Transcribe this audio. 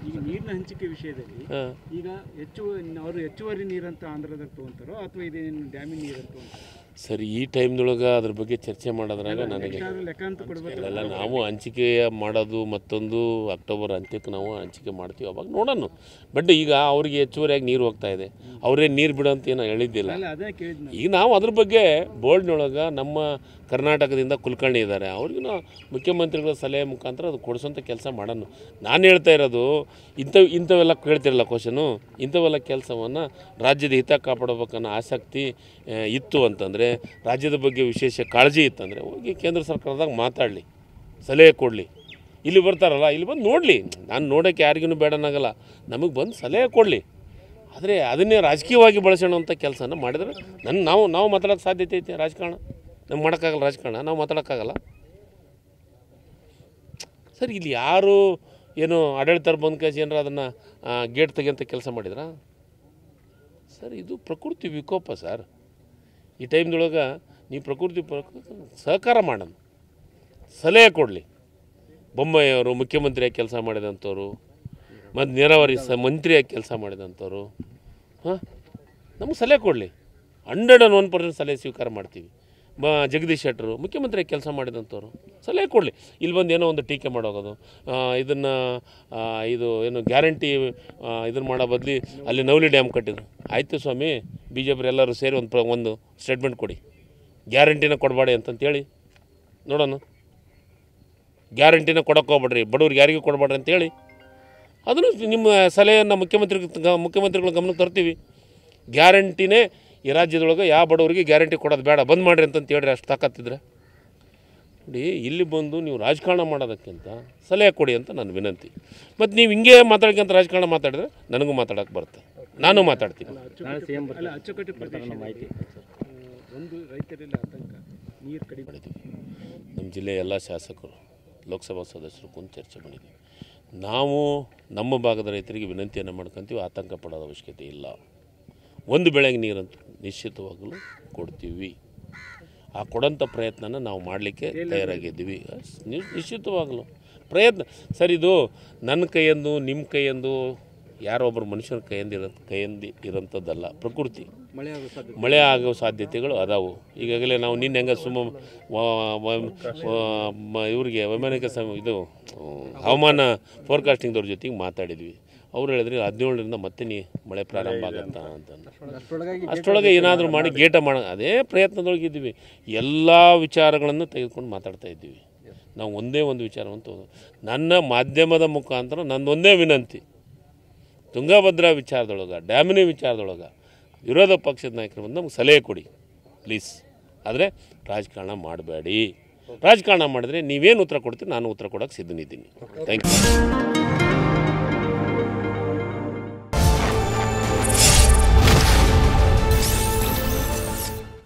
ಈಗ ನೀರಿನ ಹಂಚಿಕೆ ವಿಷಯದಲ್ಲಿ ಈಗ ಅವರು ಹೆಚ್ಚುವರಿ ನೀರಂತ ಆಂಧ್ರದಾಗ ತಗೊಂತಾರೋ ಅಥವಾ ಇದೇನು ಡ್ಯಾಮಿನ ನೀರಂತ ತಗೊಂತಾರೋ? ಸರಿ, ಈ ಟೈಮ್ದೊಳಗೆ ಅದ್ರ ಬಗ್ಗೆ ಚರ್ಚೆ ಮಾಡೋದ್ರಾಗ ನನಗೆ ಎಲ್ಲ ನಾವು ಹಂಚಿಕೆ ಮಾಡೋದು ಮತ್ತೊಂದು ಅಕ್ಟೋಬರ್ ಅಂತ್ಯಕ್ಕೆ ನಾವು ಹಂಚಿಕೆ ಮಾಡ್ತೀವಿ, ಅವಾಗ ನೋಡೋಣ. ಬಟ್ ಈಗ ಅವ್ರಿಗೆ ಹೆಚ್ಚುವರಿಯಾಗಿ ನೀರು ಹೋಗ್ತಾ ಇದೆ, ಅವರೇ ನೀರು ಬಿಡೋಂತ ಏನೋ ಹೇಳಿದ್ದಿಲ್ಲ. ಈಗ ನಾವು ಅದ್ರ ಬಗ್ಗೆ ಬೋರ್ಡ್ನೊಳಗೆ ನಮ್ಮ ಕರ್ನಾಟಕದಿಂದ ಕುಲಕರ್ಣಿ ಇದ್ದಾರೆ, ಅವ್ರಿಗೂ ಮುಖ್ಯಮಂತ್ರಿಗಳ ಸಲಹೆ ಮುಖಾಂತರ ಅದು ಕೊಡಿಸೋಂಥ ಕೆಲಸ ಮಾಡೋಣ. ನಾನು ಹೇಳ್ತಾ ಇರೋದು ಇಂಥವೆಲ್ಲ ಕೇಳ್ತಿರಲ್ಲ ಕ್ವಶನು, ಇಂಥವೆಲ್ಲ ಕೆಲಸವನ್ನು ರಾಜ್ಯದ ಹಿತ ಕಾಪಾಡಬೇಕನ್ನೋ ಆಸಕ್ತಿ ಇತ್ತು ಅಂತಂದರೆ, ರಾಜ್ಯದ ಬಗ್ಗೆ ವಿಶೇಷ ಕಾಳಜಿ ಇತ್ತಂದರೆ ಹೋಗಿ ಕೇಂದ್ರ ಸರ್ಕಾರದಾಗ ಮಾತಾಡಲಿ, ಸಲಹೆ ಕೊಡಲಿ. ಇಲ್ಲಿ ಬರ್ತಾರಲ್ಲ, ಇಲ್ಲಿ ಬಂದು ನೋಡಲಿ. ನಾನು ನೋಡೋಕ್ಕೆ ಯಾರಿಗೂ ಬೇಡನಾಗಲ್ಲ, ನಮಗೆ ಬಂದು ಸಲಹೆ ಕೊಡಲಿ. ಆದರೆ ಅದನ್ನೇ ರಾಜಕೀಯವಾಗಿ ಬಳಸೋಣ ಅಂತ ಕೆಲಸನ ಮಾಡಿದ್ರೆ ನಾವು ಮಾತಾಡೋಕ್ಕೆ ಸಾಧ್ಯತೆ ಐತೆ. ರಾಜಕಾರಣ ನಮ್ಗೆ ಮಾಡೋಕ್ಕಾಗಲ್ಲ, ರಾಜಕಾರಣ ನಾವು ಮಾತಾಡೋಕ್ಕಾಗಲ್ಲ ಸರ್. ಇಲ್ಲಿ ಯಾರು ಏನು ಆಡಳಿತರು ಬಂದು ಕಳಿಸಿ ಏನಾರ ಅದನ್ನು ಗೇಟ್ ತೆಗೆಯಂಥ ಕೆಲಸ ಮಾಡಿದ್ರಾ ಸರ್? ಇದು ಪ್ರಕೃತಿ ವಿಕೋಪ ಸರ್. ಈ ಟೈಮ್ದೊಳಗೆ ನೀವು ಪ್ರಕೃತಿ ಸಹಕಾರ ಮಾಡೋಣ, ಸಲಹೆ ಕೊಡಲಿ. ಬೊಮ್ಮಾಯಿಯವರು ಮುಖ್ಯಮಂತ್ರಿಯಾಗಿ ಕೆಲಸ ಮಾಡಿದಂಥವ್ರು, ಮತ್ತು ನೀರಾವರಿ ಮಂತ್ರಿಯಾಗಿ ಕೆಲಸ ಮಾಡಿದಂಥವ್ರು, ನಮಗೆ ಸಲಹೆ ಕೊಡಲಿ. 101% ಸಲಹೆ ಸ್ವೀಕಾರ ಮಾಡ್ತೀವಿ. ಜಗದೀಶ್ ಶೆಟ್ಟರು ಮುಖ್ಯಮಂತ್ರಿಯಾಗಿ ಕೆಲಸ ಮಾಡಿದಂಥವ್ರು, ಸಲಹೆ ಕೊಡಲಿ. ಇಲ್ಲಿ ಬಂದು ಏನೋ ಒಂದು ಟೀಕೆ ಮಾಡೋಗೋದು, ಇದನ್ನು ಇದು ಏನು ಗ್ಯಾರಂಟಿ ಇದನ್ನು ಮಾಡೋ ಬದಲಿ ಅಲ್ಲಿ ನವಲಿ ಡ್ಯಾಮ್ ಕಟ್ಟಿದ್ರು. ಆಯಿತು ಸ್ವಾಮಿ, ಬಿ ಜೆ ಪಿ ಎಲ್ಲರೂ ಸೇರಿ ಒಂದು ಸ್ಟೇಟ್ಮೆಂಟ್ ಕೊಡಿ, ಗ್ಯಾರಂಟಿನ ಕೊಡಬೇಡಿ ಅಂತಂತೇಳಿ ನೋಡೋಣ. ಗ್ಯಾರಂಟಿನ ಕೊಡೋಕೆ ಹೋಗ್ಬೇಡ್ರಿ, ಬಡವ್ರಿಗೆ ಯಾರಿಗೂ ಕೊಡಬೇಡ್ರಿ ಅಂತೇಳಿ ಅದನ್ನು ನಿಮ್ಮ ಸಲಹೆಯನ್ನು ಮುಖ್ಯಮಂತ್ರಿಗಳ ಗಮನಕ್ಕೆ ತರ್ತೀವಿ. ಗ್ಯಾರಂಟಿನೇ ಈ ರಾಜ್ಯದೊಳಗೆ ಯಾವ ಬಡವರಿಗೆ ಗ್ಯಾರಂಟಿ ಕೊಡೋದು ಬೇಡ, ಬಂದ್ ಮಾಡಿರಿ ಅಂತಂತ ಹೇಳ್ರಿ. ಅಷ್ಟು ತಾಕತ್ತಿದ್ರೆ ನೋಡಿ, ಇಲ್ಲಿ ಬಂದು ನೀವು ರಾಜಕಾರಣ ಮಾಡೋದಕ್ಕಿಂತ ಸಲಹೆ ಕೊಡಿ ಅಂತ ನನ್ನ ವಿನಂತಿ. ಮತ್ತು ನೀವು ಹಿಂಗೆ ಮಾತಾಡ್ಕೊಂತ ರಾಜಕಾರಣ ಮಾತಾಡಿದ್ರೆ ನನಗೂ ಮಾತಾಡೋಕ್ಕೆ ಬರುತ್ತೆ, ನಾನು ಮಾತಾಡ್ತೀನಿ. ನಮ್ಮ ಜಿಲ್ಲೆಯ ಎಲ್ಲ ಶಾಸಕರು, ಲೋಕಸಭಾ ಸದಸ್ಯರು ಕುಂತು ಚರ್ಚೆ ಮಾಡಿದ್ದೀವಿ. ನಾವು ನಮ್ಮ ಭಾಗದ ರೈತರಿಗೆ ವಿನಂತಿಯನ್ನು ಮಾಡ್ಕೊತೀವಿ, ಆತಂಕ ಪಡೋದ ಅವಶ್ಯಕತೆ ಇಲ್ಲ. ಒಂದು ಬೆಳೆಗೆ ನೀರಂತೂ ನಿಶ್ಚಿತವಾಗಲೂ ಕೊಡ್ತೀವಿ. ಆ ಕೊಡೋಂಥ ಪ್ರಯತ್ನನ ನಾವು ಮಾಡಲಿಕ್ಕೆ ತಯಾರಾಗಿದ್ದೀವಿ. ನಿಶ್ಚಿತವಾಗಲೂ ಪ್ರಯತ್ನ ಸರ್. ಇದು ನನ್ನ ಕೈಯಂದು ನಿಮ್ಮ ಕೈಯಂದು ಯಾರೊಬ್ಬರು ಮನುಷ್ಯನ ಕೈಯಂದು ಇರೋಂಥದ್ದಲ್ಲ. ಪ್ರಕೃತಿ ಮಳೆ ಆಗೋ ಸಾಧ್ಯತೆಗಳು ಅದಾವು. ಈಗಾಗಲೇ ನಾವು ನಿನ್ನೆ ಹೆಂಗೆ ಇವ್ರಿಗೆ ವೈಮಾನಿಕ ಇದು ಹವಾಮಾನ ಫೋರ್ಕಾಸ್ಟಿಂಗ್ದವ್ರ ಜೊತೆಗೆ ಮಾತಾಡಿದ್ವಿ. ಅವ್ರು ಹೇಳಿದ್ರಿ 17ರಿಂದ ಮತ್ತೆ ಮಳೆ ಪ್ರಾರಂಭ ಆಗತ್ತಾ ಅಂತ. ಅಷ್ಟರೊಳಗೆ ಏನಾದರೂ ಮಾಡಿ ಗೇಟ ಮಾಡೋ ಅದೇ ಪ್ರಯತ್ನದೊಳಗಿದ್ದೀವಿ. ಎಲ್ಲ ವಿಚಾರಗಳನ್ನು ತೆಗೆದುಕೊಂಡು ಮಾತಾಡ್ತಾ ಇದ್ದೀವಿ. ನಾವು ಒಂದೇ ಒಂದು ವಿಚಾರವಂತೂ ನನ್ನ ಮಾಧ್ಯಮದ ಮುಖಾಂತರ ನನ್ನೊಂದೇ ವಿನಂತಿ, ತುಂಗಭದ್ರಾ ವಿಚಾರದೊಳಗೆ, ಡ್ಯಾಮಿನ ವಿಚಾರದೊಳಗೆ ವಿರೋಧ ಪಕ್ಷದ ನಾಯಕರು ಬಂದು ನಮ್ಗೆ ಸಲಹೆ ಕೊಡಿ ಪ್ಲೀಸ್. ಆದರೆ ರಾಜಕಾರಣ ಮಾಡಬೇಡಿ. ರಾಜಕಾರಣ ಮಾಡಿದ್ರೆ ನೀವೇನು ಉತ್ತರ ಕೊಡ್ತೀರಿ, ನಾನು ಉತ್ತರ ಕೊಡೋಕ್ಕೆ ಸಿದ್ಧನಿದ್ದೀನಿ. Thank you.